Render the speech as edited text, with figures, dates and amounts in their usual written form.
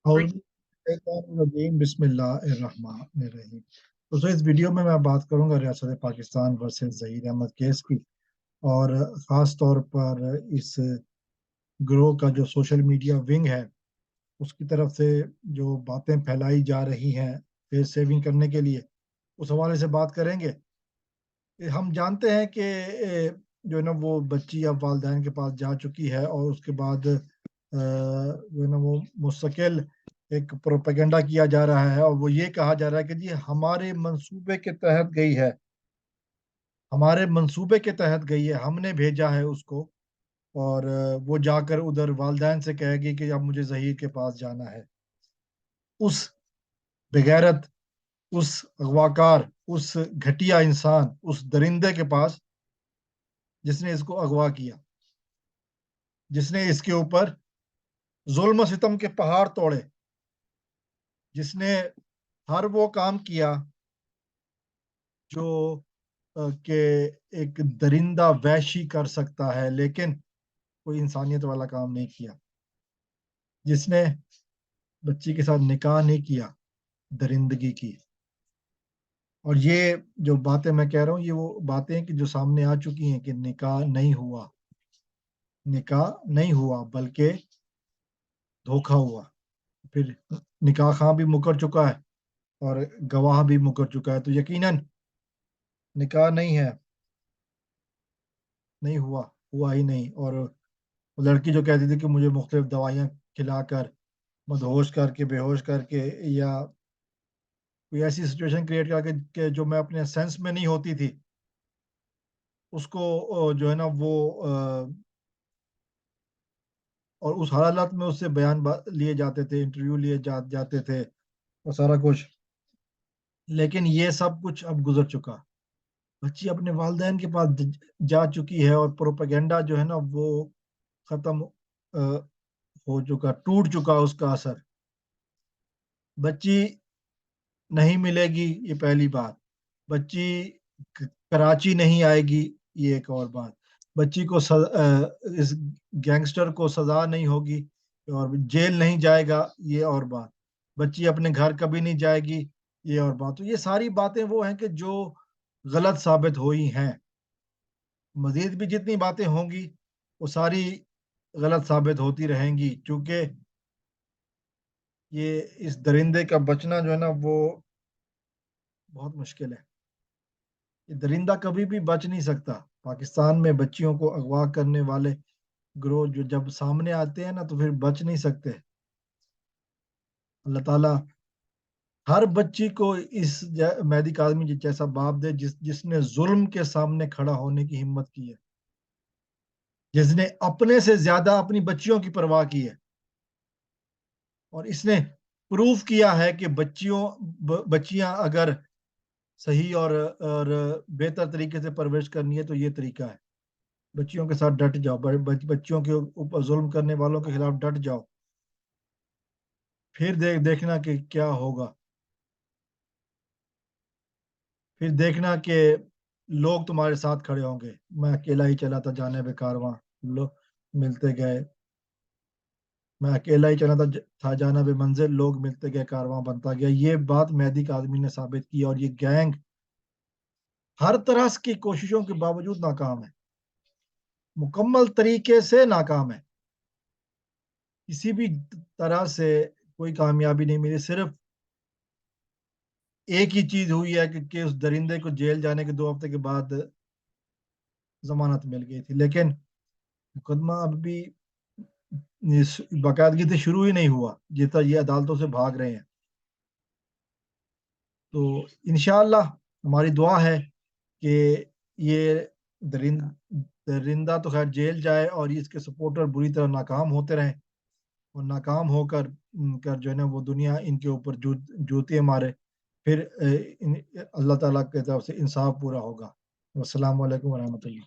بسم اللہ الرحمن الرحیم۔ تو اس ویڈیو میں بات کروں گا ریاست پاکستان ورسز ظہیر احمد کیس کی، اور خاص طور پر اس گروہ کا جو سوشل میڈیا ونگ ہے اس کی طرف سے جو باتیں پھیلائی جا رہی ہیں فیس سیونگ کرنے کے لیے، اس حوالے سے بات کریں گے۔ ہم جانتے ہیں کہ جو ہے نا وہ بچی اب والدین کے پاس جا چکی ہے، اور اس کے بعد جو ہے نا وہ مستقل ایک پروپیگنڈا کیا جا رہا ہے، اور وہ یہ کہا جا رہا ہے کہ جی ہمارے منصوبے کے تحت گئی ہے، ہمارے منصوبے کے تحت گئی ہے، ہم نے بھیجا ہے اس کو، اور وہ جا کر ادھر والدین سے کہے گی کہ اب مجھے ظہیر کے پاس جانا ہے۔ اس بغیرت، اس اغواکار، اس گھٹیا انسان، اس درندے کے پاس جس نے اس کو اغوا کیا، جس نے اس کے اوپر ظلم و ستم کے پہاڑ توڑے، جس نے ہر وہ کام کیا جو کہ ایک درندہ وحشی کر سکتا ہے، لیکن کوئی انسانیت والا کام نہیں کیا، جس نے بچی کے ساتھ نکاح نہیں کیا، درندگی کی۔ اور یہ جو باتیں میں کہہ رہا ہوں یہ وہ باتیں کہ جو سامنے آ چکی ہیں کہ نکاح نہیں ہوا، نکاح نہیں ہوا بلکہ دھوکہ ہوا۔ پھر نکاح خواہ بھی مکر چکا ہے اور گواہ بھی مکر چکا ہے، تو یقیناً نکاح نہیں ہے، نہیں ہوا ہی نہیں۔ اور لڑکی جو کہتی تھی کہ مجھے مختلف دوائیاں کھلا کر، مدہوش کر کے، بے ہوش کر کے، یا کوئی ایسی سچویشن کریٹ کر کے کہ جو میں اپنے سینس میں نہیں ہوتی تھی، اس کو جو ہے نا وہ اور اس حالت میں اس سے بیان لیے جاتے تھے، انٹرویو لیے جاتے تھے اور سارا کچھ، لیکن یہ سب کچھ اب گزر چکا۔ بچی اپنے والدین کے پاس جا چکی ہے، اور پروپیگنڈا جو ہے نا وہ ختم ہو چکا، ٹوٹ چکا اس کا اثر۔ بچی نہیں ملے گی، یہ پہلی بات۔ بچی کراچی نہیں آئے گی، یہ ایک اور بات۔ بچی کو اس گینگسٹر کو سزا نہیں ہوگی اور جیل نہیں جائے گا، یہ اور بات۔ بچی اپنے گھر کبھی نہیں جائے گی، یہ اور بات۔ تو یہ ساری باتیں وہ ہیں کہ جو غلط ثابت ہوئی ہیں۔ مزید بھی جتنی باتیں ہوں گی وہ ساری غلط ثابت ہوتی رہیں گی، چونکہ یہ اس درندے کا بچنا جو ہے نا وہ بہت مشکل ہے۔ یہ درندہ کبھی بھی بچ نہیں سکتا۔ پاکستان میں بچیوں کو اغوا کرنے والے گروہ جو جب سامنے آتے ہیں نا تو پھر بچ نہیں سکتے۔ اللہ تعالیٰ ہر بچی کو اس مہدی کاظمی جیسا باپ دے جس نے ظلم کے سامنے کھڑا ہونے کی ہمت کی ہے، جس نے اپنے سے زیادہ اپنی بچیوں کی پرواہ کی ہے، اور اس نے پروف کیا ہے کہ بچیاں اگر صحیح اور بہتر طریقے سے پرورش کرنی ہے تو یہ طریقہ ہے۔ بچیوں کے ساتھ ڈٹ جاؤ، بچیوں کے اوپر ظلم کرنے والوں کے خلاف ڈٹ جاؤ، پھر دیکھنا کہ کیا ہوگا۔ پھر دیکھنا کہ لوگ تمہارے ساتھ کھڑے ہوں گے۔ میں اکیلا ہی چلا تھا جانب کارواں، لوگ ملتے گئے۔ میں اکیلا ہی چلا تھا جانب منزل، لوگ ملتے گئے، کارواں بنتا گیا۔ یہ بات مہدی کاظمی نے ثابت کی، اور یہ گینگ ہر طرح کی کوششوں کے باوجود ناکام ہے، مکمل طریقے سے ناکام ہے۔ کسی بھی طرح سے کوئی کامیابی نہیں ملی۔ صرف ایک ہی چیز ہوئی ہے کہ اس درندے کو جیل جانے کے 2 ہفتے کے بعد ضمانت مل گئی تھی، لیکن مقدمہ اب بھی باقاعدگی سے شروع ہی نہیں ہوا، جیتا یہ عدالتوں سے بھاگ رہے ہیں۔ تو انشاءاللہ ہماری دعا ہے کہ یہ درندہ تو خیر جیل جائے، اور اس کے سپورٹر بری طرح ناکام ہوتے رہیں، اور ناکام ہو کر جو ہے نا وہ دنیا ان کے اوپر جوتیاں مارے، پھر اللہ تعالیٰ کی طرف سے انصاف پورا ہوگا۔ والسلام علیکم ورحمۃ اللہ۔